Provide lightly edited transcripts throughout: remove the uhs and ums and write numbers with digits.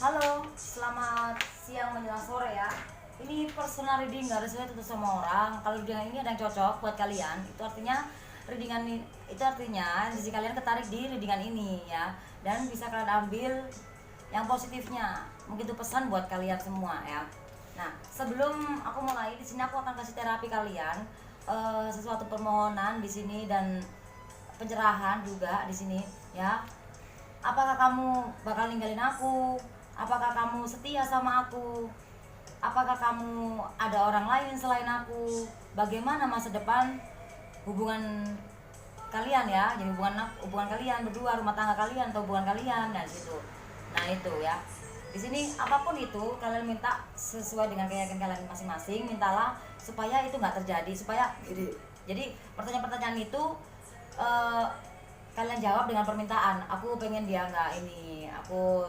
Halo, selamat siang menjelang sore ya. Ini personal reading nggak sesuai itu sama orang. Kalau dengan ini ada yang cocok buat kalian, itu artinya readingan itu artinya energi kalian ketarik di readingan ini ya. Dan bisa kalian ambil yang positifnya. Mungkin itu pesan buat kalian semua ya. Nah, sebelum aku mulai di sini aku akan kasih terapi kalian sesuatu permohonan di sini dan pencerahan juga di sini ya. Apakah kamu bakal ninggalin aku? Apakah kamu setia sama aku? Apakah kamu ada orang lain selain aku? Bagaimana masa depan hubungan kalian ya? Jadi hubungan kalian berdua, rumah tangga kalian atau hubungan kalian dan situ. Nah, itu ya. Di sini apapun itu kalian minta sesuai dengan keyakinan kalian masing-masing, mintalah supaya itu nggak terjadi, supaya jadi pertanyaan-pertanyaan itu eh, kalian jawab dengan permintaan. Aku pengen dia nggak ini, aku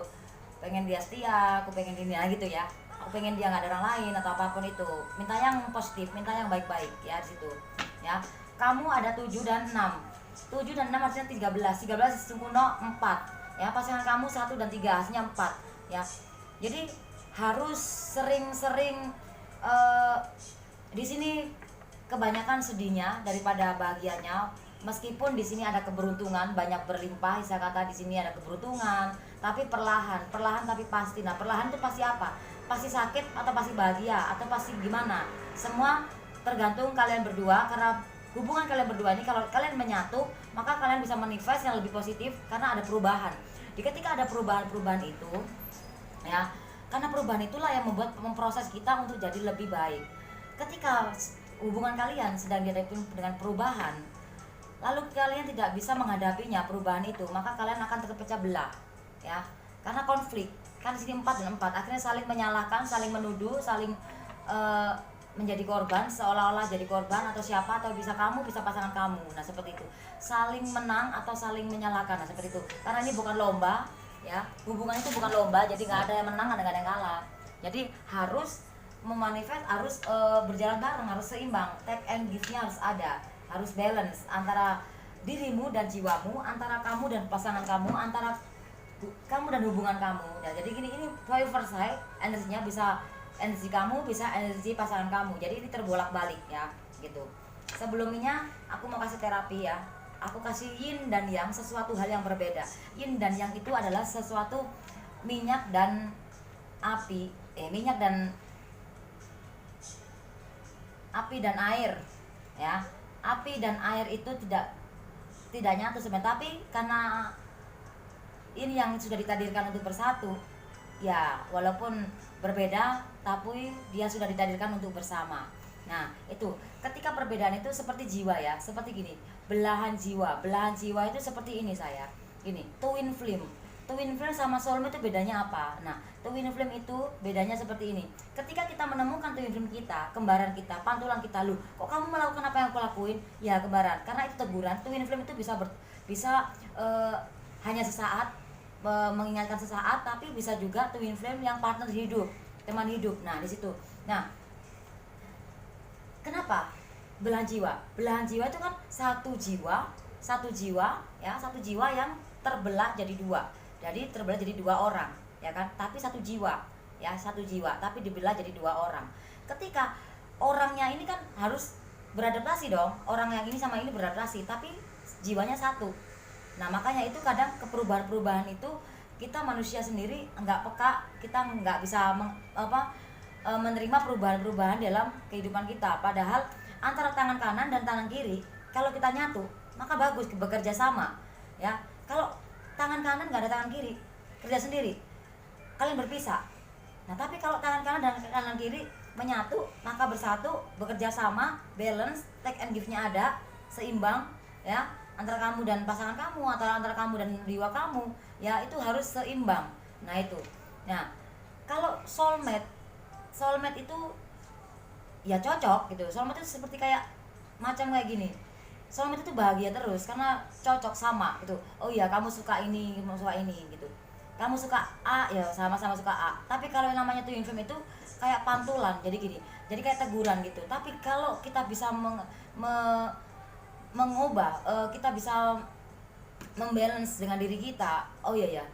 pengen dia setia, aku pengen ini, nah gitu ya. Aku pengen dia nggak ada orang lain atau apapun itu. Minta yang positif, minta yang baik-baik ya di situ. Ya. Kamu ada 7 dan 6. 7 dan 6 artinya 13. 13 sempurna 4. Ya, pasangan kamu 1 dan 3 hasilnya 4 ya. Jadi harus sering-sering eh, di sini kebanyakan sedihnya daripada bahagianya. Meskipun di sini ada keberuntungan, banyak berlimpah, saya kata di sini ada keberuntungan, tapi perlahan, perlahan tapi pasti. Nah, perlahan itu pasti apa? Pasti sakit atau pasti bahagia atau pasti gimana? Semua tergantung kalian berdua, karena hubungan kalian berdua ini kalau kalian menyatu, maka kalian bisa manifest yang lebih positif karena ada perubahan. Jadi ketika ada perubahan-perubahan itu, ya, karena perubahan itulah yang memproses kita untuk jadi lebih baik. Ketika hubungan kalian sedang dihadapi dengan perubahan, lalu kalian tidak bisa menghadapinya perubahan itu, maka kalian akan terpecah belah ya, karena konflik. Kan di sini 4 dan 4 akhirnya saling menyalahkan, saling menuduh, saling eh, menjadi korban, seolah-olah jadi korban atau siapa, atau bisa kamu, bisa pasangan kamu. Nah, seperti itu. Saling menang atau saling menyalahkan. Nah, seperti itu. Karena ini bukan lomba ya. Hubungan itu bukan lomba, jadi nggak ada yang menang, nggak ada yang kalah. Jadi harus memanifest, harus berjalan bareng, harus seimbang. Take and give-nya harus ada, harus balance antara dirimu dan jiwamu, antara kamu dan pasangan kamu, antara kamu dan hubungan kamu. Nah, jadi gini, ini first side, energinya bisa energi kamu, bisa energi pasangan kamu. Jadi ini terbolak-balik ya, gitu. Sebelumnya aku mau kasih terapi ya. Aku kasih yin dan yang, sesuatu hal yang berbeda. Yin dan yang itu adalah sesuatu minyak dan api, minyak dan api dan air ya. Api dan air itu tidak nyatu sebenarnya, tapi karena ini yang sudah ditakdirkan untuk bersatu ya, walaupun berbeda tapi dia sudah ditakdirkan untuk bersama. Nah, itu ketika perbedaan itu seperti jiwa ya, seperti gini, belahan jiwa itu seperti ini saya, gini, twin flame sama soulmate itu bedanya apa? Nah, twin flame itu bedanya seperti ini. Ketika kita menemukan twin flame kita, kembaran kita, pantulan kita, lu kok kamu melakukan apa yang aku lakuin? Ya, kembaran, karena itu teguran. Twin flame itu bisa hanya sesaat, mengingatkan sesaat, tapi bisa juga twin flame yang partner hidup, teman hidup. Nah, di situ. Nah, kenapa belahan jiwa? Belahan jiwa itu kan satu jiwa ya, satu jiwa yang terbelah jadi dua. Jadi terbelah jadi dua orang, ya kan? Tapi satu jiwa, ya, satu jiwa, tapi dibelah jadi dua orang. Ketika orangnya ini kan harus beradaptasi dong, orang yang ini sama ini beradaptasi, tapi jiwanya satu. Nah, makanya itu kadang keperubahan-perubahan itu kita manusia sendiri nggak peka, kita nggak bisa menerima perubahan-perubahan dalam kehidupan kita. Padahal antara tangan kanan dan tangan kiri kalau kita nyatu maka bagus, bekerja sama ya. Kalau tangan kanan nggak ada tangan kiri, kerja sendiri, kalian berpisah. Nah, tapi kalau tangan kanan dan tangan kiri menyatu maka bersatu, bekerja sama, balance, take and give-nya ada, seimbang ya, antara kamu dan pasangan kamu, antara kamu dan jiwa kamu ya, itu harus seimbang. Nah, itu. Nah, kalau soulmate itu ya cocok gitu. Soulmate itu seperti kayak macam kayak gini. Soulmate itu bahagia terus karena cocok sama gitu. Oh iya, kamu suka ini, kamu suka ini gitu. Kamu suka A ya, sama-sama suka A. Tapi kalau yang namanya twin flame itu kayak pantulan. Jadi gini. Jadi kayak teguran gitu. Tapi kalau kita bisa mengubah, kita bisa membalance dengan diri kita. Oh iya ya,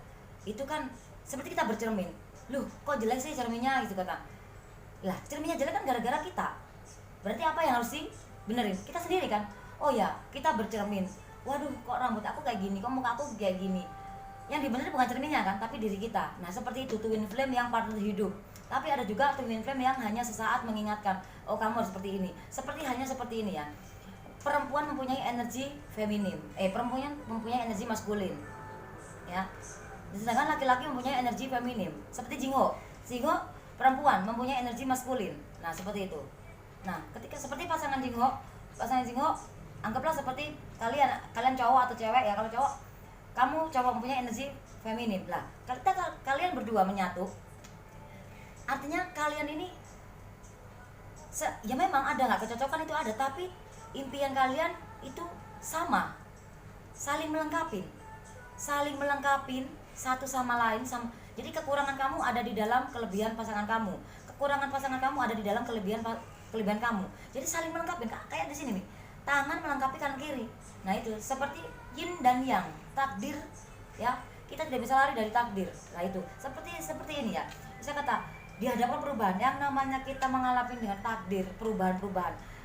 itu kan seperti kita bercermin. Loh, kok jelek sih cerminnya gitu kata. Lah, cerminnya jelek kan gara-gara kita. Berarti apa yang harus dibenerin? Kita sendiri kan. Oh ya, kita bercermin. Waduh, kok rambut aku kayak gini, kok muka aku kayak gini. Yang dibenerin bukan cerminnya kan, tapi diri kita. Nah, seperti itu twin flame yang partner hidup. Tapi ada juga twin flame yang hanya sesaat mengingatkan, oh kamu harus seperti ini. Seperti ini ya. Perempuan mempunyai energi feminim. Perempuan mempunyai energi maskulin. Ya. Sedangkan laki-laki mempunyai energi feminim. Seperti Jingho. Jingho perempuan mempunyai energi maskulin. Nah, seperti itu. Nah, ketika seperti pasangan Jingho, anggaplah seperti kalian cowok atau cewek ya. Kalau cowok, kamu cowok mempunyai energi feminim. Lah, kalian berdua menyatu. Artinya kalian ini ya memang ada nggak kecocokan, itu ada, tapi impian kalian itu sama, saling melengkapi satu sama lain sama. Jadi kekurangan kamu ada di dalam kelebihan pasangan kamu, kekurangan pasangan kamu ada di dalam kelebihan kamu. Jadi saling melengkapi, kayak di sini nih, tangan melengkapi kanan kiri. Nah itu seperti yin dan yang, takdir ya, kita tidak bisa lari dari takdir. Nah itu seperti ini ya, bisa kata di hadapan perubahan yang namanya kita mengalami dengan takdir, perubahan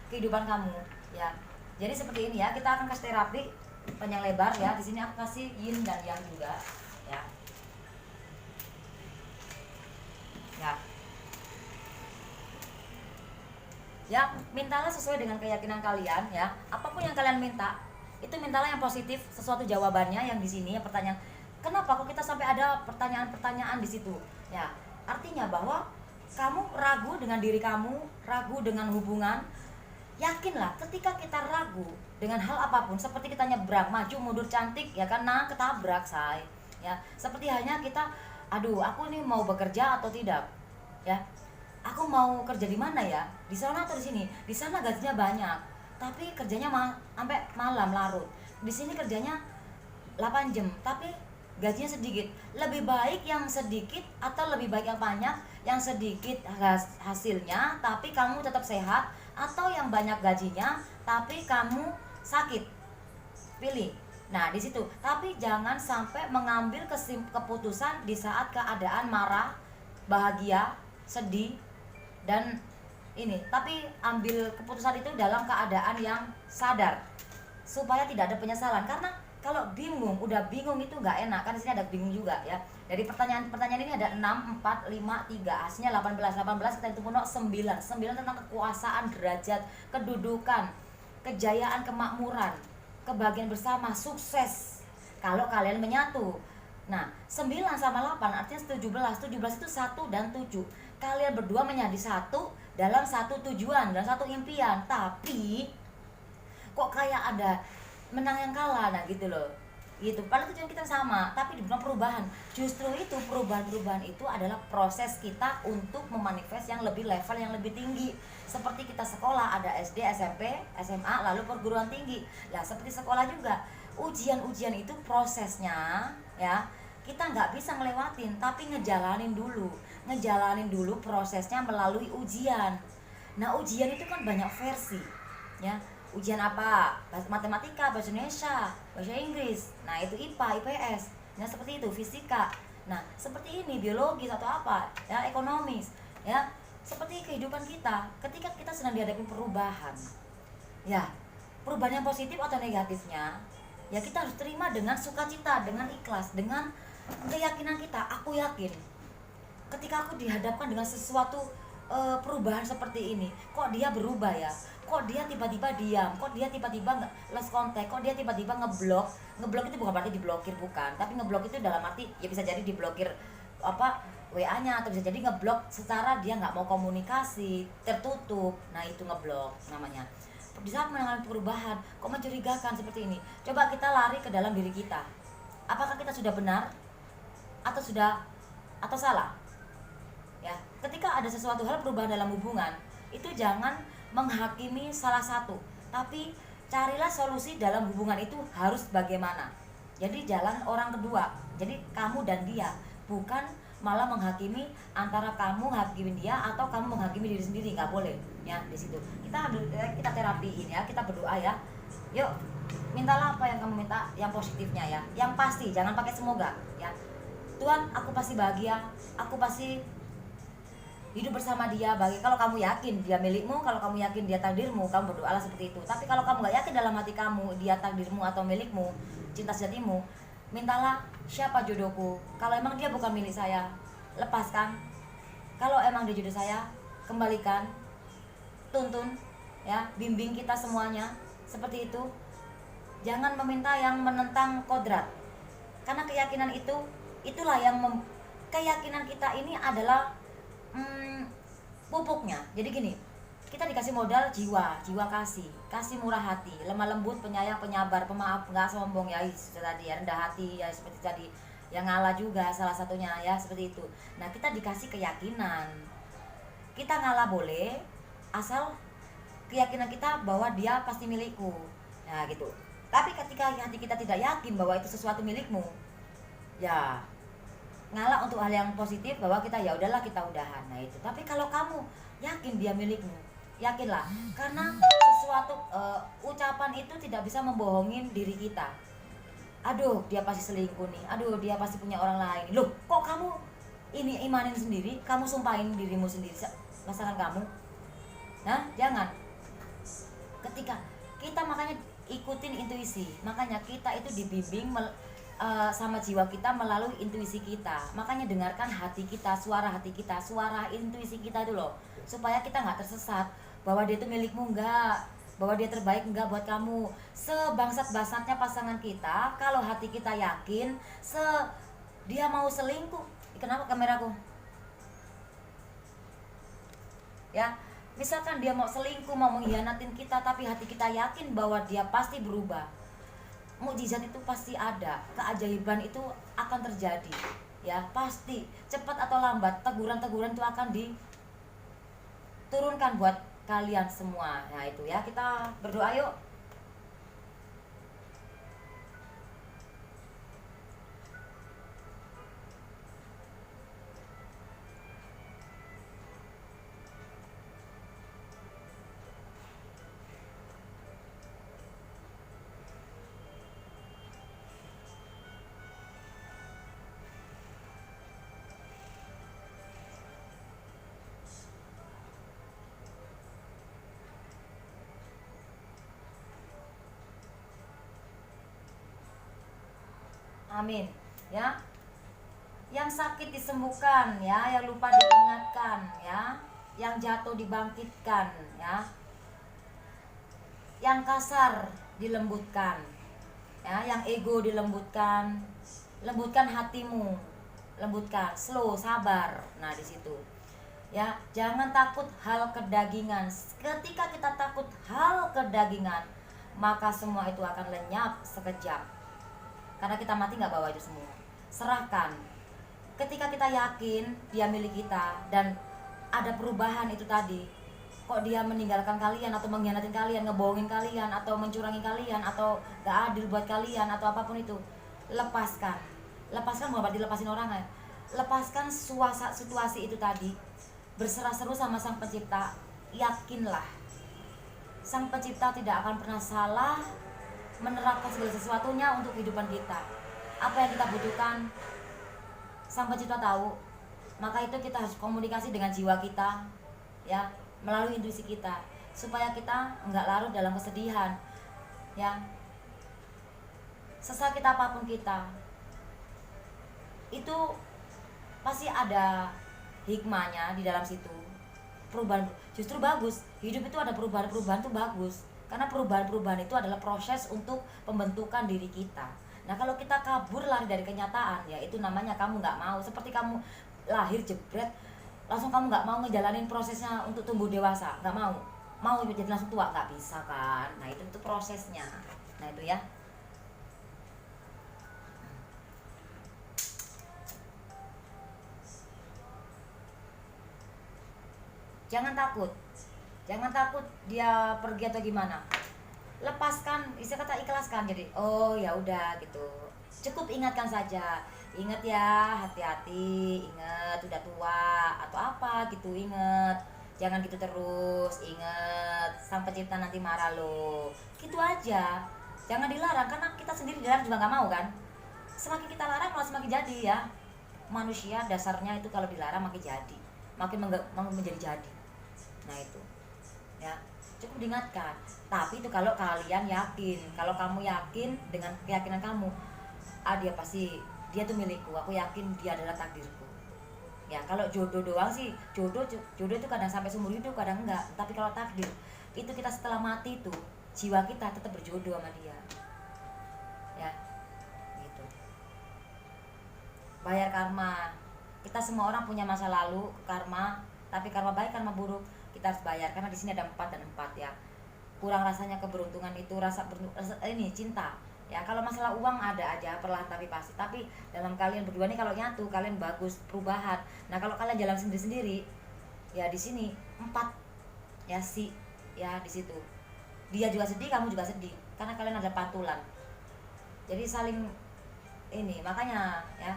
kehidupan kamu ya. Jadi seperti ini ya, kita akan kasih terapi panjang lebar ya. Di sini aku kasih yin dan yang juga ya. Ya, mintalah sesuai dengan keyakinan kalian ya. Apapun yang kalian minta, itu mintalah yang positif, sesuatu jawabannya yang di sini ya. Pertanyaan, kenapa kok kita sampai ada pertanyaan-pertanyaan di situ? Ya, artinya bahwa kamu ragu dengan diri kamu, ragu dengan hubungan. Yakinlah, ketika kita ragu dengan hal apapun, seperti kita nyebrang, maju mundur cantik ya kan, nah ketabrak say. Ya, seperti hanya kita, aduh, aku ini mau bekerja atau tidak? Ya. Aku mau kerja di mana ya? Di sana atau di sini? Di sana gajinya banyak, tapi kerjanya sampai malam larut. Di sini kerjanya 8 jam, tapi gajinya sedikit. Lebih baik yang sedikit atau lebih baik yang banyak? Yang sedikit hasilnya tapi kamu tetap sehat, atau yang banyak gajinya tapi kamu sakit? Pilih. Nah, di situ. Tapi jangan sampai mengambil keputusan di saat keadaan marah, bahagia, sedih dan ini, tapi ambil keputusan itu dalam keadaan yang sadar supaya tidak ada penyesalan. Karena kalau bingung, udah bingung itu nggak enak kan. Di sini ada bingung juga ya. Dari pertanyaan ini ada 6, 4, 5, 3, hasilnya 18 kita hitung 9 tentang kekuasaan, derajat, kedudukan, kejayaan, kemakmuran, kebahagiaan bersama, sukses kalau kalian menyatu. Nah, 9 sama 8 artinya 17 itu 1 dan 7. Kalian berdua menjadi satu dalam satu tujuan dan satu impian. Tapi kok kayak ada menang yang kalah, nah gitu loh. Gitu. Padahal tujuan kita sama, tapi di dalam perubahan. Justru itu perubahan itu adalah proses kita untuk memanifest yang lebih level yang lebih tinggi. Seperti kita sekolah, ada SD, SMP, SMA, lalu perguruan tinggi. Nah, seperti sekolah juga. Ujian-ujian itu prosesnya ya. Kita nggak bisa ngelewatin, tapi ngejalanin dulu prosesnya melalui ujian. Nah, ujian itu kan banyak versi ya. Ujian apa? Bahasa matematika, bahasa Indonesia, bahasa Inggris. Nah, itu IPA, IPS. Nah, seperti itu, fisika. Nah, seperti ini biologis atau apa? Ya, ekonomis. Ya, seperti kehidupan kita. Ketika kita sedang dihadapi perubahan. Ya, perubahan yang positif atau negatifnya, ya kita harus terima dengan sukacita, dengan ikhlas, dengan keyakinan kita. Aku yakin ketika aku dihadapkan dengan sesuatu perubahan seperti ini, kok dia berubah ya, kok dia tiba-tiba diam, kok dia tiba-tiba lost contact, kok dia tiba-tiba ngeblok itu bukan berarti diblokir, bukan, tapi ngeblok itu dalam arti ya bisa jadi diblokir apa WA-nya, atau bisa jadi ngeblok secara dia nggak mau komunikasi, tertutup. Nah, itu ngeblok namanya. Di saat mengalami perubahan kok mencurigakan seperti ini, coba kita lari ke dalam diri kita. Apakah kita sudah benar atau salah? Ya, ketika ada sesuatu hal perubahan dalam hubungan, itu jangan menghakimi salah satu, tapi carilah solusi dalam hubungan itu harus bagaimana. Jadi jalan orang kedua, jadi kamu dan dia, bukan malah menghakimi antara kamu hakimin dia atau kamu menghakimi diri sendiri, nggak boleh. Ya, di situ kita terapiin ya, kita berdoa ya. Yuk, mintalah apa yang kamu minta, yang positifnya ya, yang pasti, jangan pakai semoga ya. Tuhan aku pasti bahagia, aku pasti hidup bersama dia. Kalau kamu yakin dia milikmu, kalau kamu yakin dia takdirmu, kamu berdoalah seperti itu. Tapi kalau kamu gak yakin dalam hati kamu dia takdirmu atau milikmu, cinta sejatimu, mintalah siapa jodohku. Kalau emang dia bukan milik saya, lepaskan. Kalau emang dia jodoh saya, kembalikan, tuntun, ya, bimbing kita semuanya seperti itu. Jangan meminta yang menentang kodrat, karena keyakinan itulah yang keyakinan kita ini adalah pupuknya. Jadi gini, kita dikasih modal jiwa kasih murah hati, lemah lembut, penyayang, penyabar, pemaaf, nggak sombong ya, tadi ya, rendah hati ya, seperti tadi yang ngalah juga salah satunya ya, seperti itu. Nah, kita dikasih keyakinan, kita ngalah boleh asal keyakinan kita bahwa dia pasti milikku, nah gitu. Tapi ketika hati kita tidak yakin bahwa itu sesuatu milikmu, ya ngalah untuk hal yang positif, bahwa kita ya udahlah kita udahan. Nah itu. Tapi kalau kamu yakin dia milikmu, yakinlah, karena sesuatu ucapan itu tidak bisa membohongin diri kita. Aduh dia pasti selingkuh nih, aduh dia pasti punya orang lain. Loh kok kamu ini imanin sendiri, kamu sumpahin dirimu sendiri, pasangan kamu? Nah jangan. Ketika kita makanya ikutin intuisi, makanya kita itu dibimbing sama jiwa kita melalui intuisi kita. Makanya dengarkan hati kita, suara intuisi kita itu loh, supaya kita nggak tersesat bahwa dia itu milikmu, enggak, bahwa dia terbaik enggak buat kamu. Sebangsat-bangsatnya pasangan kita, kalau hati kita yakin dia mau selingkuh. Kenapa kameraku? Ya, misalkan dia mau selingkuh, mau mengkhianatin kita, tapi hati kita yakin bahwa dia pasti berubah, mukjizat itu pasti ada, keajaiban itu akan terjadi, ya pasti cepat atau lambat teguran-teguran itu akan diturunkan buat kalian semua. Nah itu ya, kita berdoa yuk. Amin ya. Yang sakit disembuhkan ya, yang lupa diingatkan ya, yang jatuh dibangkitkan ya, yang kasar dilembutkan ya, yang ego dilembutkan. Lembutkan hatimu, lembutkan, slow, sabar. Nah di situ ya, jangan takut hal kedagingan. Ketika kita takut hal kedagingan, maka semua itu akan lenyap sekejap, karena kita mati nggak bawa itu semua. Serahkan. Ketika kita yakin dia milik kita dan ada perubahan itu tadi, kok dia meninggalkan kalian atau mengkhianatin kalian, ngebohongin kalian atau mencurangi kalian atau gak adil buat kalian atau apapun itu, lepaskan. Lepaskan bukan berarti lepasin orang ya. Lepaskan situasi itu tadi. Berserah seru sama Sang Pencipta. Yakinlah, Sang Pencipta tidak akan pernah salah menerapkan segala sesuatunya untuk kehidupan kita. Apa yang kita butuhkan, Sang Pencipta tahu. Maka itu kita harus komunikasi dengan jiwa kita ya, melalui intuisi kita, supaya kita enggak larut dalam kesedihan ya. Sesakit apapun kita, itu pasti ada hikmahnya di dalam situ. Perubahan justru bagus. Hidup itu ada perubahan tuh bagus. Karena perubahan itu adalah proses untuk pembentukan diri kita. Nah kalau kita kabur lari dari kenyataan, ya itu namanya kamu nggak mau. Seperti kamu lahir jebret, langsung kamu nggak mau ngejalanin prosesnya untuk tumbuh dewasa, nggak mau jadi langsung tua, nggak bisa kan. Nah itu prosesnya. Nah itu ya. Jangan takut dia pergi atau gimana. Lepaskan, istilah kata ikhlaskan. Jadi oh ya udah gitu, cukup ingatkan saja. Ingat ya, hati-hati, ingat udah tua atau apa gitu, ingat jangan gitu terus. Ingat Sang Pencipta nanti marah loh, gitu aja. Jangan dilarang, karena kita sendiri dilarang juga nggak mau kan. Semakin kita larang malah semakin jadi ya. manusia dasarnya itu kalau dilarang makin jadi, makin menjadi jadi. Nah itu ya, cukup diingatkan. Tapi itu kalau kalian yakin, kalau kamu yakin dengan keyakinan kamu, dia pasti, dia tuh milikku, aku yakin dia adalah takdirku. Ya kalau jodoh doang sih, jodoh itu kadang sampai seumur hidup, kadang enggak. Tapi kalau takdir itu kita setelah mati itu jiwa kita tetap berjodoh sama dia. Ya gitu. Bayar karma, kita semua orang punya masa lalu karma, tapi karma baik karma buruk kita harus bayar, karena di sini ada 4 dan 4 ya. Kurang rasanya keberuntungan itu rasa ini cinta ya. Kalau masalah uang ada aja perlahan tapi pasti, tapi dalam kalian berdua nih kalau nyatu kalian bagus perubahan. Nah kalau kalian jalan sendiri-sendiri ya di sini 4 ya sih ya, di situ dia juga sedih, kamu juga sedih, karena kalian ada pantulan, jadi saling ini, makanya ya.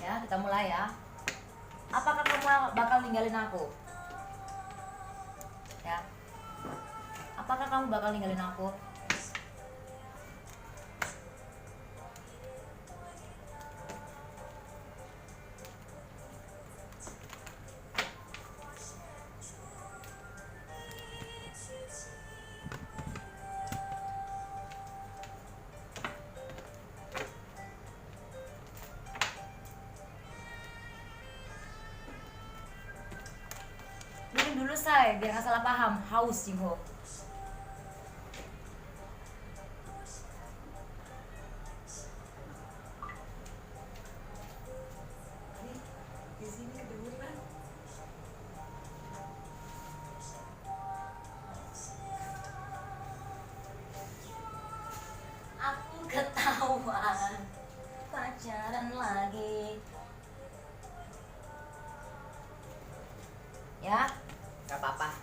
Ya, kita mulai ya. Apakah kamu bakal ninggalin aku? Ya. Apakah kamu bakal ninggalin aku? Dulu saya biar nggak salah paham, haus Jingho. Di sini kedengeran. Aku ketahuan pacaran lagi. Ya, gak apa-apa.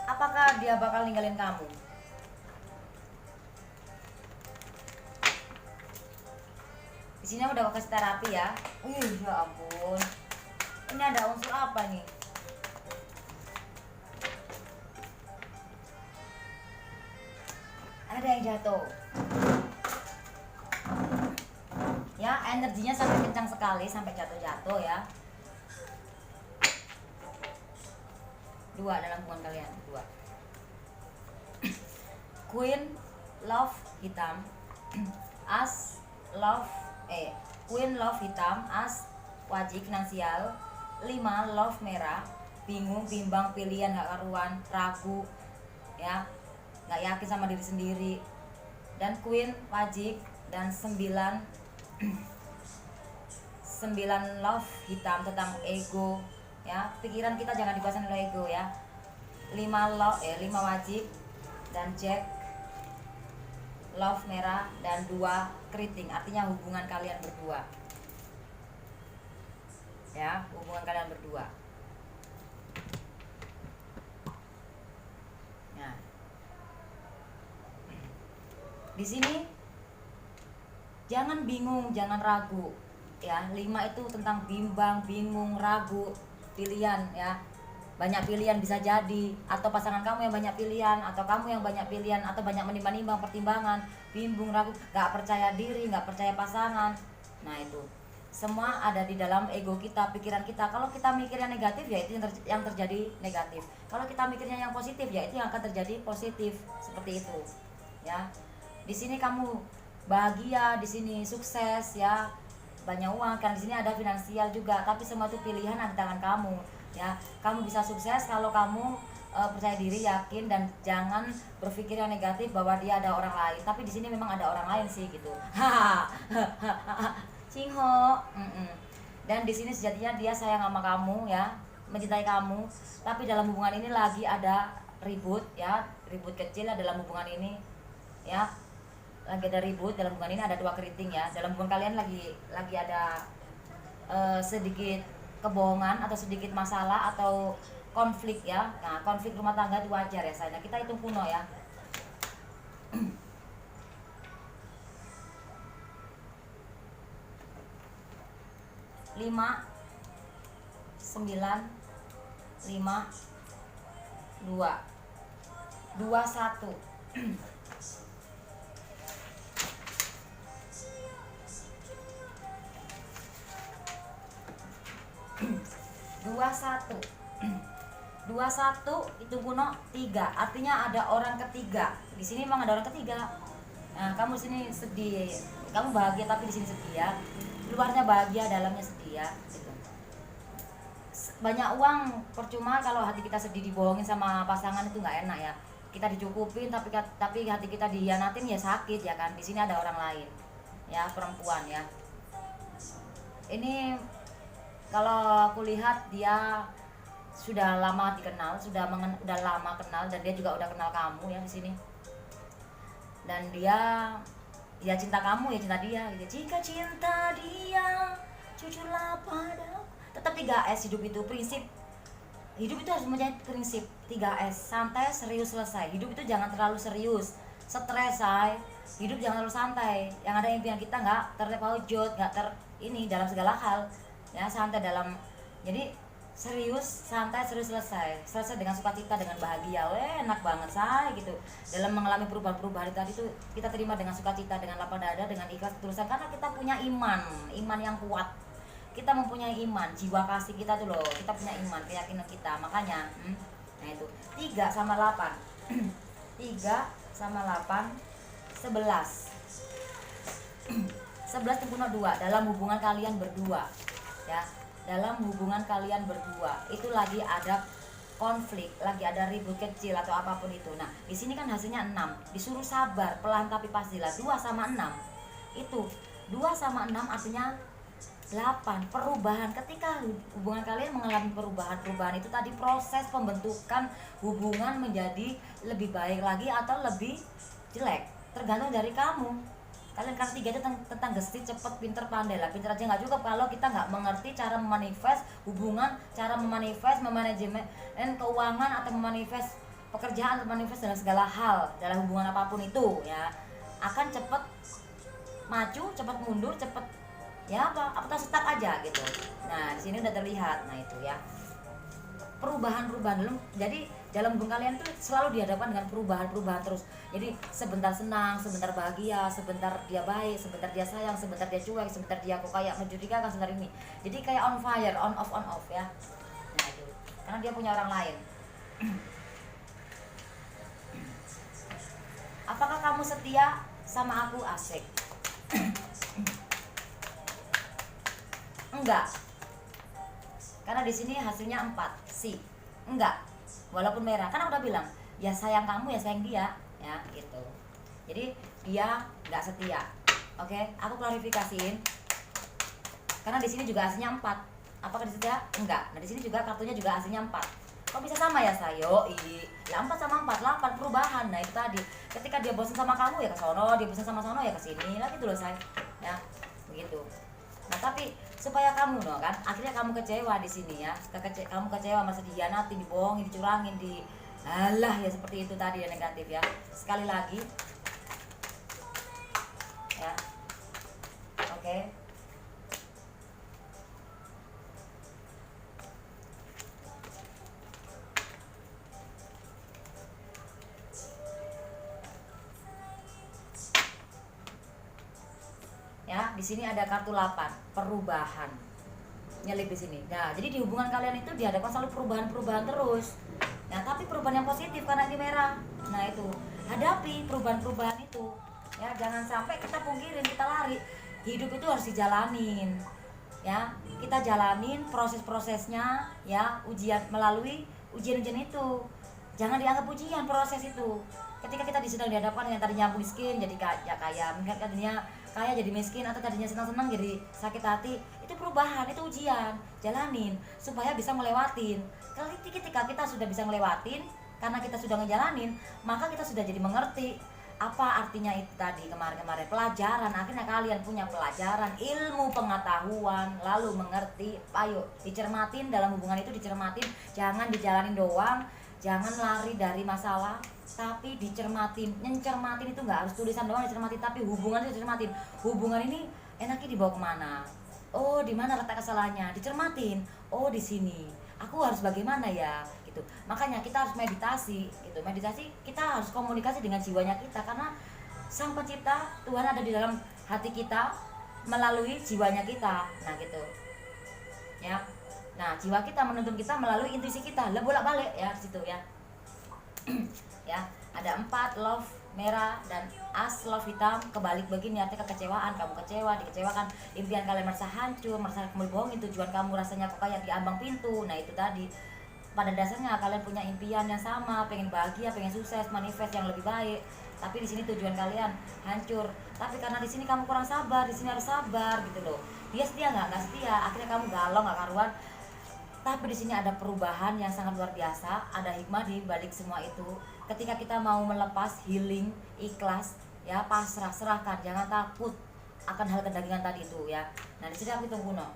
Apakah dia bakal ninggalin kamu? Di sini udah kasih terapi ya. Ya ampun. Ini ada unsur apa nih? Ada yang jatuh. Ya, energinya sampai kencang sekali, sampai jatuh-jatuh ya. 2 dalam hubungan kalian, 2. Queen love hitam, as love Queen love hitam, as wajib finansial, 5 love merah, bingung, bimbang, pilihan gak karuan, ragu ya, gak yakin sama diri sendiri. Dan Queen wajib, dan 9 love hitam tentang ego ya, pikiran kita jangan dikuasai oleh ego ya. 5 wajib, dan Jack love merah, dan 2 keriting, artinya hubungan kalian berdua ya, hubungan kalian berdua. Nah, di sini jangan bingung, jangan ragu ya. 5 itu tentang bimbang, bingung, ragu, pilihan ya. Banyak pilihan bisa jadi, atau pasangan kamu yang banyak pilihan, atau kamu yang banyak pilihan, atau banyak menimbang-nimbang, pertimbangan, bingung, ragu, gak percaya diri, gak percaya pasangan. Nah itu semua ada di dalam ego kita, pikiran kita. Kalau kita mikirnya negatif ya itu yang terjadi negatif. Kalau kita mikirnya yang positif ya itu yang akan terjadi positif, seperti itu ya. Di sini kamu bahagia, di sini sukses ya, banyak uang kan, di sini ada finansial juga, tapi semua itu pilihan ada di tangan kamu ya. Kamu bisa sukses kalau kamu percaya diri, yakin, dan jangan berpikir yang negatif bahwa dia ada orang lain. Tapi di sini memang ada orang lain sih gitu. Cingho. Dan di sini sejatinya dia sayang sama kamu ya, mencintai kamu, tapi dalam hubungan ini lagi ada ribut ya, ribut kecil dalam hubungan ini ya. Lagi ada ribut dalam hubungan ini, ada 2 keriting ya. Dalam hubungan kalian lagi ada sedikit kebohongan atau sedikit masalah atau konflik ya. Nah, konflik rumah tangga itu wajar ya, saya. Kita hitung kuno ya. 5 9 5 2 2 1 21 21 itu kuno 3, artinya ada orang ketiga. Di sini memang ada orang ketiga. Nah, kamu di sini sedih, kamu bahagia tapi di sini sedih ya. Luarnya bahagia, dalamnya sedih ya. Gitu. Banyak uang percuma kalau hati kita sedih, dibohongin sama pasangan itu nggak enak ya. Kita dicukupin tapi hati kita dihianatin ya sakit ya kan. Di sini ada orang lain ya, perempuan ya. Ini kalau aku lihat dia sudah lama dikenal, udah lama kenal, dan dia juga udah kenal kamu ya di sini. Dan dia ya cinta kamu, ya cinta dia gitu. Jika cinta dia, jujurlah padaku. Tetap 3S hidup itu, prinsip hidup itu harus mempunyai prinsip 3S. Santai, serius, selesai. Hidup itu jangan terlalu serius, stres, say. Hidup jangan terlalu santai. Yang ada impian kita nggak terpaujut, nggak ini dalam segala hal ya. Santai dalam, jadi serius, santai, serius, selesai dengan sukacita, dengan bahagia. Enak banget say gitu. Dalam mengalami perubahan-perubahan tadi itu kita terima dengan sukacita, dengan lapang dada, dengan ikhlas, ketulusan, karena kita punya iman yang kuat. Kita mempunyai iman, jiwa kasih kita tuh loh, kita punya iman, keyakinan kita. Makanya nah itu 3 sama 8 3 sama 8 11 11 kuno 2 dalam hubungan kalian berdua ya. Dalam hubungan kalian berdua itu lagi ada konflik, lagi ada ribut kecil atau apapun itu. Nah, di sini kan hasilnya 6. Disuruh sabar, pelan tapi pastilah. 2 sama 6. Itu 2 sama 6 artinya 8. Perubahan. Ketika hubungan kalian mengalami perubahan itu tadi proses pembentukan hubungan menjadi lebih baik lagi atau lebih jelek. Tergantung dari kamu. Kalian kan 3 itu tentang gesit, cepet, pinter, pandai lah. Pinter aja nggak cukup kalau kita nggak mengerti cara memanifest hubungan, cara memanifest, memanajemen keuangan, atau memanifest pekerjaan, atau memanifest dalam segala hal dalam hubungan apapun itu ya. Akan cepet maju, cepet mundur, cepet ya apa stuck aja gitu. Nah di sini udah terlihat. Nah itu ya, perubahan dalam, jadi dalam hubungan kalian tuh selalu dihadapkan dengan perubahan terus. Jadi sebentar senang, sebentar bahagia, sebentar dia baik, sebentar dia sayang, sebentar dia cuek, sebentar dia kok kayak mencurigakan, sebentar ini. Jadi kayak on fire, on off ya. Nah itu, karena dia punya orang lain. Apakah kamu setia sama aku? Asik. Enggak. Karena di sini hasilnya 4 sih. Enggak. Walaupun merah, kan aku udah bilang ya sayang kamu ya sayang dia ya gitu. Jadi dia nggak setia. Oke, aku klarifikasiin. Karena di sini juga hasilnya 4. Apakah dia setia? Enggak. Nah di sini juga kartunya juga hasilnya 4. Kok bisa sama ya sayo? Ya 4 sama 4, 8 perubahan. Nah itu tadi. Ketika dia bosan sama kamu ya ke sono, dia bosan sama sono ya ke sini. Lah gitu loh say. Ya begitu. Nah tapi supaya kamu kan akhirnya kamu kecewa di sini ya, kamu kecewa, merasa dihianati, dibohongin, dicurangin, alah ya seperti itu tadi ya, negatif ya. Sekali lagi ya, oke. Ya, di sini ada kartu 8, perubahan. Nyelip di sini. Nah, jadi di hubungan kalian itu dihadapkan selalu perubahan terus. Nah, tapi perubahan yang positif karena ini merah. Nah, itu. Hadapi perubahan itu. Ya, jangan sampai kita pungkirin, kita lari. Hidup itu harus dijalanin. Ya, kita jalanin proses-prosesnya ya, melalui ujian-ujian itu. Jangan dianggap ujian proses itu. Ketika kita sedang dihadapkan yang tadinya miskin jadi kaya, mungkin tadinya kaya jadi miskin, atau tadinya senang-senang jadi sakit hati, itu perubahan, itu ujian. Jalanin supaya bisa ngelewatin. Ketika kita sudah bisa ngelewatin, karena kita sudah ngejalanin, maka kita sudah jadi mengerti apa artinya itu tadi kemarin-kemarin pelajaran. Akhirnya kalian punya pelajaran, ilmu, pengetahuan, lalu mengerti. Ayo dicermatin dalam hubungan itu, dicermatin, jangan dijalanin doang. Jangan lari dari masalah, tapi dicermatin. Mencermatin itu nggak harus tulisan doang dicermatin, tapi hubungan itu dicermatin. Hubungan ini enaknya dibawa kemana? Oh, di mana letak kesalahannya? Dicermatin. Oh, di sini. Aku harus bagaimana ya? Gitu. Makanya kita harus meditasi, gitu. Meditasi kita harus komunikasi dengan jiwanya kita karena Sang Pencipta Tuhan ada di dalam hati kita melalui jiwanya kita. Nah, gitu. Ya. Nah, jiwa kita menuntun kita melalui intuisi kita. Lah bolak-balik ya di situ ya. Ya, ada 4 love merah dan as love hitam kebalik begini, artinya kekecewaan, kamu kecewa, dikecewakan, impian kalian merasa hancur, merasa kamu dibohongin, tujuan kamu rasanya kok kayak di ambang pintu. Nah itu tadi, pada dasarnya kalian punya impian yang sama, pengen bahagia, pengen sukses, manifest yang lebih baik, tapi di sini tujuan kalian hancur. Tapi karena di sini kamu kurang sabar, di sini harus sabar gitu loh. Dia setia nggak setia, akhirnya kamu galau nggak karuan. Tapi di sini ada perubahan yang sangat luar biasa, ada hikmah di balik semua itu. Ketika kita mau melepas, healing, ikhlas, ya pasrah, serahkan, jangan takut akan hal kedagingan tadi itu ya. Nah di sini aku hitung kuno.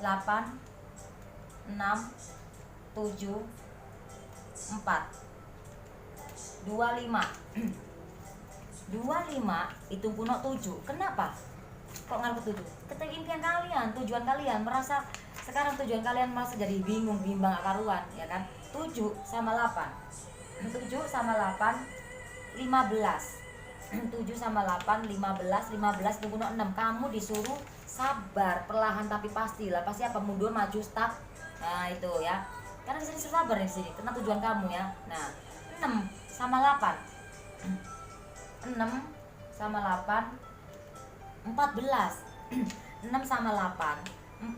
8 6 7 4 25 25 hitung kuno 7. Kenapa? Kok ngaruh 7? Ketika impian kalian, tujuan kalian merasa sekarang tujuan kalian merasa jadi bingung, bimbang, karuan, ya kan? 7 sama 8. 7 sama 8 15. 7 sama 8 15, 15 tunggu 6. Kamu disuruh sabar, perlahan tapi pasti lah. Pasti apa? Mundur, maju, stuck. Nah, itu ya. Karena di sini suruh sabar di sini, tentang tujuan kamu ya. Nah, 6 sama 8. 6 sama 8 14. 6 sama 8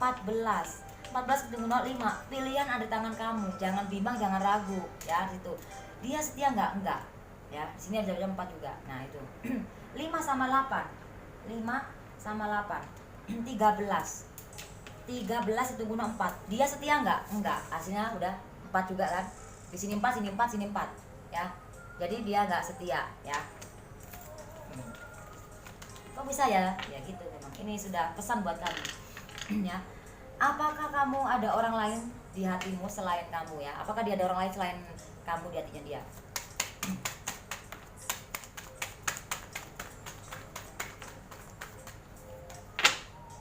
14. 14 ketemu 05. Pilihan ada di tangan kamu. Jangan bimbang, jangan ragu ya situ. Dia setia enggak? Ya, di sini ada jam 4 juga. Nah, itu. 5 sama 8. 5 sama 8. 13. 13 itu guna 4. Dia setia enggak? Hasilnya udah 4 juga kan. Di sini 4, sini 4, sini 4 ya. Jadi dia enggak setia ya. Kok bisa ya? Ya gitu memang. Ini sudah pesan buat kamu. Ya. Apakah kamu ada orang lain di hatimu selain kamu ya? Apakah dia ada orang lain selain kamu di hatinya dia?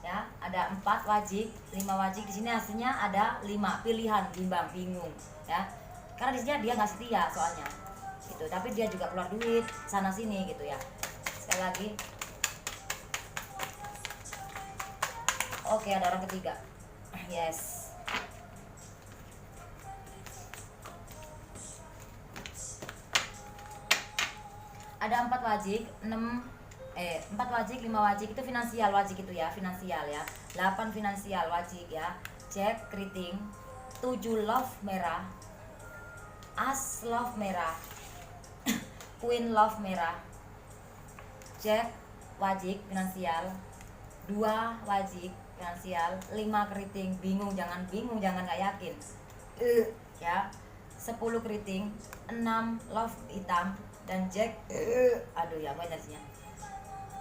Ya, ada 4 wajib, 5 wajib. Di sini hasilnya ada 5 pilihan, bimbang, bingung ya. Karena di sini dia nggak setia soalnya. Gitu. Tapi dia juga keluar duit sana sini gitu ya. Sekali lagi. Oke, ada orang ketiga. Yes. Ada 4 wajib, 4 wajib, 5 wajib itu finansial wajib itu ya, finansial ya. 8 finansial wajib ya. Jack keriting, 7 love merah, as love merah, queen love merah, Jack wajib finansial, 2 wajib finansial, 5 keriting, bingung jangan nggak yakin ya. 10 keriting, 6 love hitam dan Jack aduh ya banyak sih.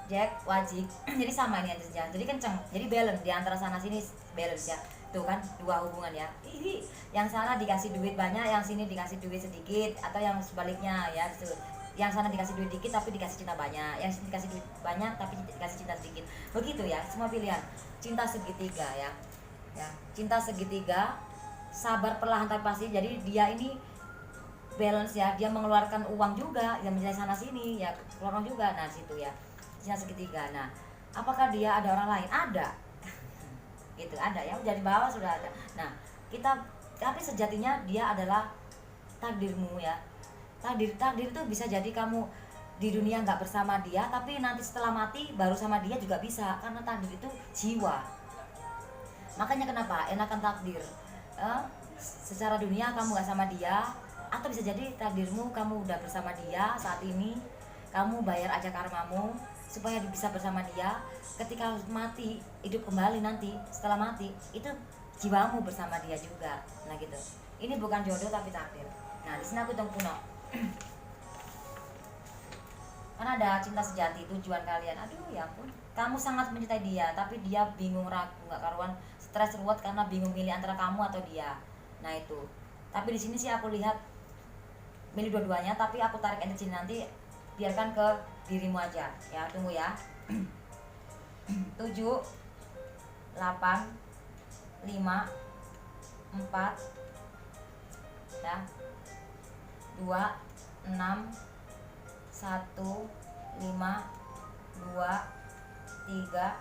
Jack wajib jadi sama ini aja, jadi kenceng, jadi balance di antara sana sini, balance ya. Tuh kan 2 hubungan ya. Yang sana dikasih duit banyak, yang sini dikasih duit sedikit, atau yang sebaliknya ya. Yang sana dikasih duit dikit tapi dikasih cinta banyak, yang sini dikasih duit banyak tapi dikasih cinta sedikit. Begitu ya, semua pilihan. Cinta segitiga ya. Ya, cinta segitiga, sabar perlahan tapi pasti. Jadi dia ini balance ya, dia mengeluarkan uang juga, yang menjadi sana sini ya, keluar uang juga. Nah, situ ya. Cinta segitiga. Nah, apakah dia ada orang lain? Ada. Gitu, ada ya. Dari bawah sudah ada. Nah, tapi sejatinya dia adalah takdirmu ya. Takdir itu bisa jadi kamu di dunia nggak bersama dia, tapi nanti setelah mati baru sama dia juga bisa, karena takdir itu jiwa. Makanya kenapa enakan takdir, secara dunia kamu nggak sama dia, atau bisa jadi takdirmu kamu udah bersama dia saat ini, kamu bayar aja karmamu supaya bisa bersama dia. Ketika mati, hidup kembali nanti setelah mati, itu jiwamu bersama dia juga. Nah gitu, ini bukan jodoh tapi takdir. Nah di sini aku hitung kuno. Karena ada cinta sejati, tujuan kalian, aduh ya ampun, kamu sangat mencintai dia tapi dia bingung, ragu, nggak karuan, stres, ruwet karena bingung milih antara kamu atau dia. Nah itu, tapi di sini sih aku lihat milih dua-duanya, tapi aku tarik energi nanti, biarkan ke dirimu aja ya. Tunggu ya. 7 8, 5, 4 ya, 2, 6, 1, 5, 2, 3,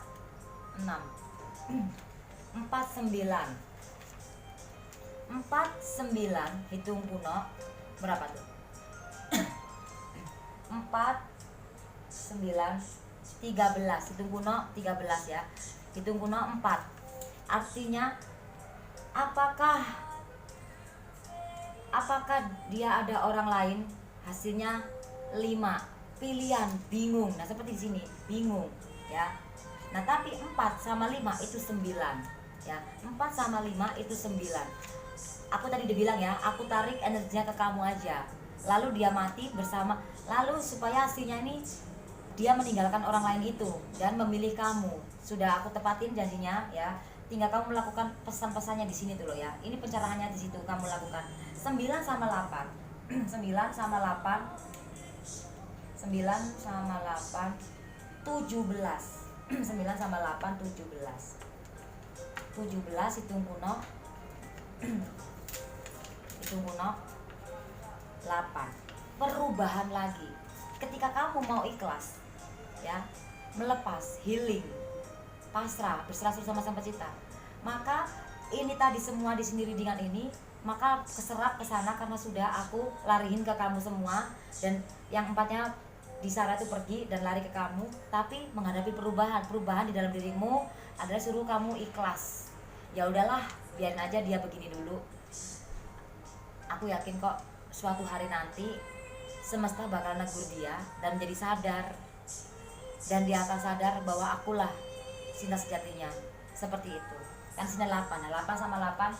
6, 4, 9. 4, 9 hitung kuno berapa tuh? 4, 9, 13. Hitung kuno 13 ya. Hitung kuno 4. Artinya apakah dia ada orang lain? Hasilnya 5. Pilihan bingung. Nah, seperti di sini, bingung ya. Nah, tapi 4 sama 5 itu 9 ya. 4 sama 5 itu 9. Aku tadi udah bilang ya, aku tarik energinya ke kamu aja. Lalu dia mati bersama. Lalu supaya hasilnya ini dia meninggalkan orang lain itu dan memilih kamu. Sudah aku tepatin janjinya ya. Tinggal kamu melakukan pesan-pesannya di sini tuh loh ya. Ini pencerahannya di situ kamu lakukan. 9 sama 8. 9 sama 8. 9 sama 8 17. 9 sama 8 17. 17 hitung kuno. Hitung kuno 8. Perubahan lagi. Ketika kamu mau ikhlas ya, melepas, healing, pasrah, berserah sama Sang Pencipta, maka ini tadi semua di sini readingan ini, maka keserap ke sana karena sudah aku lariin ke kamu semua. Dan yang 4-nya di Sarah itu pergi dan lari ke kamu, tapi menghadapi perubahan di dalam dirimu adalah suruh kamu ikhlas. Ya udahlah, biarin aja dia begini dulu. Aku yakin kok suatu hari nanti semesta bakal negur dia dan menjadi sadar, dan dia akan sadar bahwa akulah cinta sejatinya. Seperti itu kan. Sini 8. Nah, 8 sama 8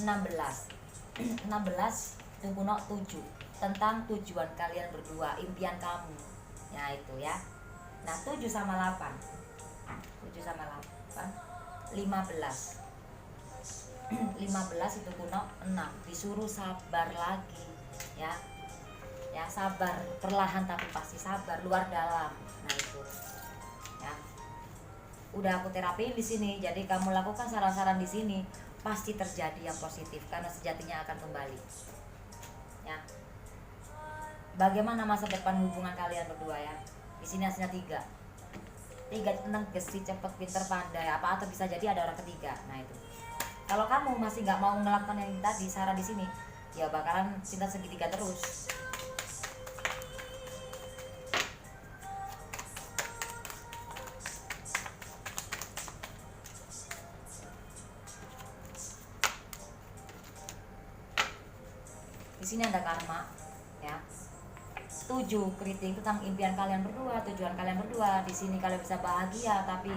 16. 16 itu kuno 7. Tentang tujuan kalian berdua, impian kamu. Ya itu ya. Nah, 7 sama 8. 7 sama 8 15. 15 itu kuno 6. Disuruh sabar lagi ya. Ya, sabar, perlahan tapi pasti sabar, luar dalam. Nah, itu. Ya. Udah aku terapi di sini. Jadi kamu lakukan saran-saran di sini, pasti terjadi yang positif karena sejatinya akan kembali. Ya. Bagaimana masa depan hubungan kalian berdua ya? Di sini hasilnya 3. 3 tentang gesit, cepet, pinter, pandai, apa atau bisa jadi ada orang ketiga. Nah, itu. Kalau kamu masih nggak mau melakukan yang tadi saran di sini, ya bakalan cinta segitiga terus. Di sini ada karma ya. 7 kritik tentang impian kalian berdua, tujuan kalian berdua. Di sini kalian bisa bahagia tapi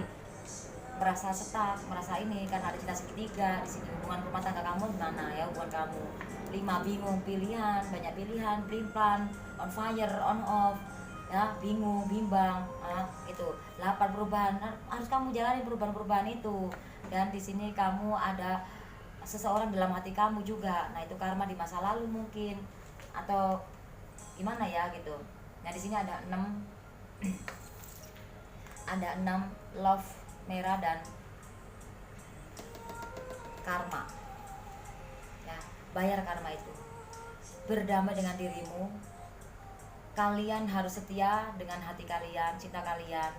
merasa stuck, merasa ini karena ada cinta segitiga. Di sini hubungan rumah tangga kamu gimana ya, hubungan kamu. 5 bingung, pilihan, banyak pilihan, pelin-pelan, on fire, on off ya, bingung, bimbang. Itu 8 perubahan, harus kamu jalani perubahan-perubahan itu. Dan di sini kamu ada seseorang dalam hati kamu juga. Nah, itu karma di masa lalu mungkin atau gimana ya gitu. Nah, di sini ada 6 ada 6 love merah dan karma ya. Bayar karma itu, berdamai dengan dirimu. Kalian harus setia dengan hati kalian, cinta kalian.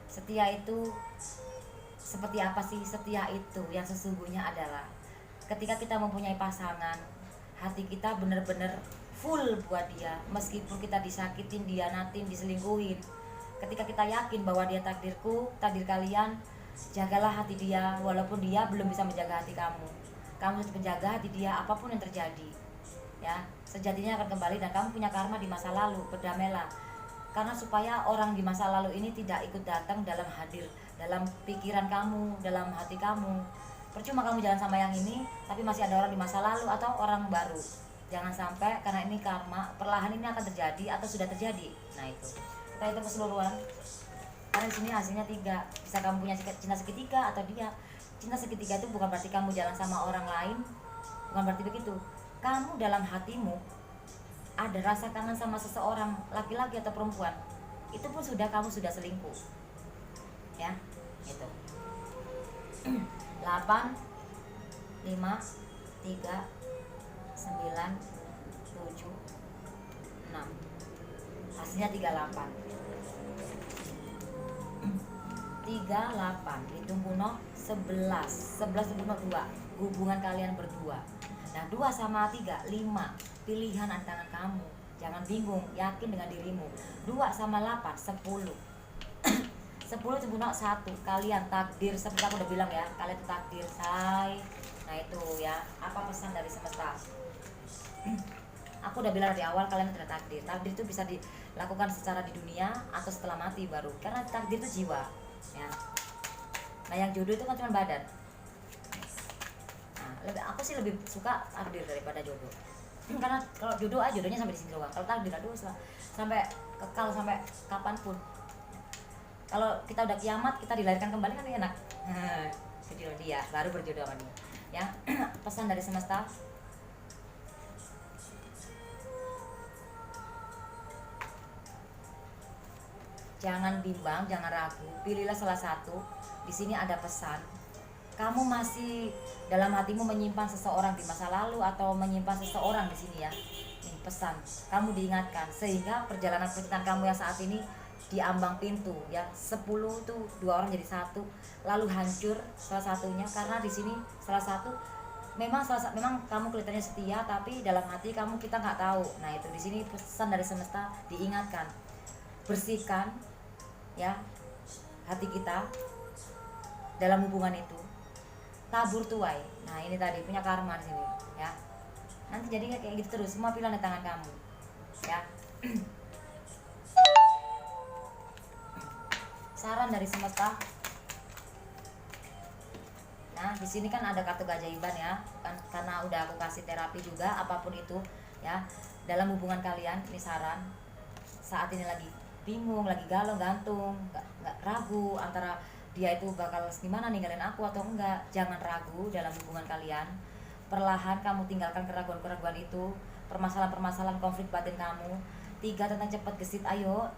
Setia itu seperti apa sih? Setia itu yang sesungguhnya adalah ketika kita mempunyai pasangan, hati kita benar-benar full buat dia, meskipun kita disakitin, dianatin, diselingkuhin. Ketika kita yakin bahwa dia takdirku, takdir kalian, jagalah hati dia, walaupun dia belum bisa menjaga hati kamu. Kamu harus menjaga hati dia apapun yang terjadi. Ya, sejatinya akan kembali dan kamu punya karma di masa lalu. Berdamailah. Karena supaya orang di masa lalu ini tidak ikut datang dalam hadir, dalam pikiran kamu, dalam hati kamu. Percuma kamu jalan sama yang ini, tapi masih ada orang di masa lalu atau orang baru. Jangan sampai, karena ini karma, perlahan ini akan terjadi atau sudah terjadi. Nah, itu. Kita hitung keseluruhan. Karena di sini hasilnya 3. Bisa kamu punya cinta segitiga atau dia. Cinta segitiga itu bukan berarti kamu jalan sama orang lain, bukan berarti begitu. Kamu dalam hatimu ada rasa kangen sama seseorang, laki-laki atau perempuan. Itu pun kamu sudah selingkuh. Ya. Gitu. 8 5 3 9 7 6. Hasilnya 38. 38 hitung kuno 11 hitung kuno 2, hubungan kalian berdua. Nah 2 sama 3 5, pilihan ada tangan kamu, jangan bingung, yakin dengan dirimu. 2 sama 8 10 10 hitung kuno 1, kalian takdir, seperti aku udah bilang ya, kalian itu takdir, say. Nah itu ya, apa pesan dari semesta? Aku udah bilang dari awal, kalian tidak takdir. Takdir itu bisa dilakukan secara di dunia atau setelah mati baru, karena takdir itu jiwa ya. Nah yang jodoh itu kan cuma badan. Nah, aku sih lebih suka takdir daripada jodoh. Karena kalau jodoh jodohnya sampai di sini doang. Kalau takdir aduh sampai kekal sampai kapanpun. Kalau kita udah kiamat, kita dilahirkan kembali kan enak. Jadi dia baru berjodoh sama dia. Ya, pesan dari semesta. Jangan bimbang, jangan ragu, pilihlah salah satu. Di sini ada pesan. Kamu masih dalam hatimu menyimpan seseorang di masa lalu atau menyimpan seseorang di sini ya. Ini pesan. Kamu diingatkan sehingga perjalanan percintaan kamu yang saat ini di ambang pintu ya. 10 tuh 2 orang jadi 1, lalu hancur salah satunya karena di sini salah satu memang kamu kelihatannya setia tapi dalam hati kamu kita nggak tahu. Nah, itu di sini pesan dari semesta diingatkan. Bersihkan ya hati kita dalam hubungan itu, tabur tuai. Nah ini tadi punya karma di sini ya, nanti jadinya kayak gitu terus, semua pilihan di tangan kamu ya. Saran dari semesta. Nah di sini kan ada kartu keajaiban ya, kan karena udah aku kasih terapi juga apapun itu ya dalam hubungan kalian. Ini saran saat ini lagi bingung, lagi galau, gantung, nggak ragu antara dia itu bakal gimana ninggalin aku atau enggak. Jangan ragu dalam hubungan kalian. Perlahan kamu tinggalkan keraguan-keraguan itu, permasalahan-permasalahan konflik batin kamu. 3 tentang cepat gesit, ayo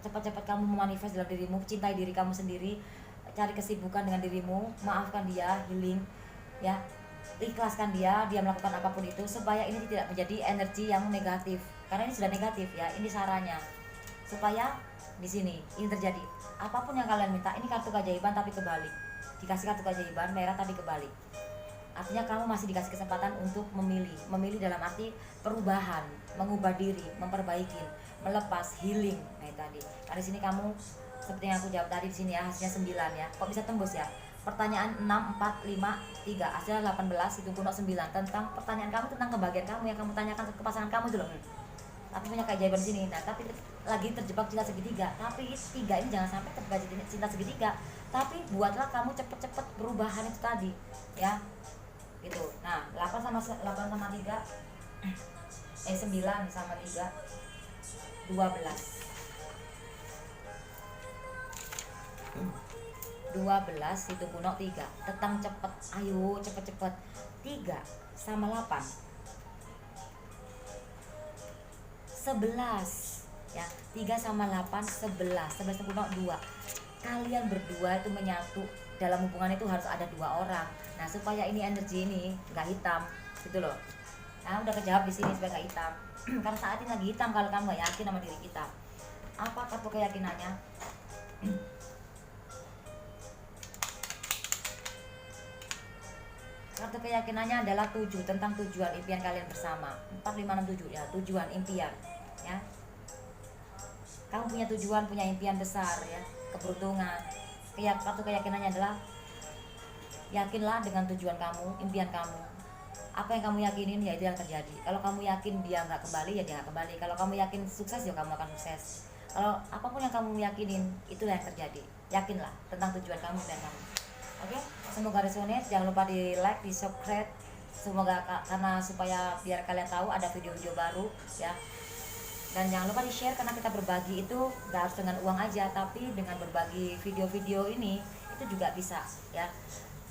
cepat-cepat kamu memanifest dalam dirimu, cintai diri kamu sendiri, cari kesibukan dengan dirimu, maafkan dia, healing ya, ikhlaskan dia melakukan apapun itu supaya ini tidak menjadi energi yang negatif, karena ini sudah negatif ya. Ini sarannya supaya di sini ini terjadi. Apapun yang kalian minta, ini kartu keajaiban tapi kebalik. Dikasih kartu keajaiban merah tapi kebalik. Artinya kamu masih dikasih kesempatan untuk memilih dalam arti perubahan, mengubah diri, memperbaiki, melepas, healing. Nah itu tadi. Karena di sini kamu seperti yang aku jawab tadi di sini ya, hasilnya 9 ya. Kok bisa tembus ya? Pertanyaan 6, 4, 5, 3, hasilnya 18, itu kuno 9. Tentang pertanyaan kamu, tentang kebahagiaan kamu yang kamu tanyakan ke pasangan kamu dulu. Tapi punya keajaiban di sini. Nah, tapi lagi terjebak cinta segitiga. Tapi 3 ini jangan sampai terjebak cinta segitiga. Tapi buatlah kamu cepet-cepet perubahan itu tadi, ya. Gitu. Nah, 8 sama 3 9 sama 3 12. 12 itu kuno 3. Tetang cepet. Ayo cepet-cepet. 3 sama 8 11 ya. 3 sama 8 11 itu kuno 2. Kalian berdua itu menyatu. Dalam hubungan itu harus ada 2 orang. Nah supaya ini energi ini nggak hitam gitu loh. Nah udah kejawab di sini supaya nggak hitam. Karena saat ini lagi hitam kalau kamu nggak yakin sama diri kita. Apa kartu keyakinannya? Kartu keyakinannya adalah 7, tentang tujuan impian kalian bersama. 4, 5, 6, 7 ya, tujuan impian ya. Kamu punya tujuan, punya impian besar ya, keberuntungan. Kartu keyakinannya adalah yakinlah dengan tujuan kamu, impian kamu. Apa yang kamu yakinin ya itu yang terjadi. Kalau kamu yakin dia nggak kembali ya dia nggak kembali. Kalau kamu yakin sukses ya kamu akan sukses. Kalau apapun yang kamu yakinin itulah yang terjadi. Yakinlah tentang tujuan kamu dan kamu. Oke, semoga resonate. Jangan lupa di like, di subscribe. Semoga karena supaya biar kalian tahu ada video-video baru ya. Dan jangan lupa di share karena kita berbagi itu nggak harus dengan uang aja, tapi dengan berbagi video-video ini itu juga bisa ya.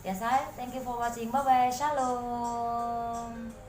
Ya saya, thank you for watching. Bye bye. Shalom.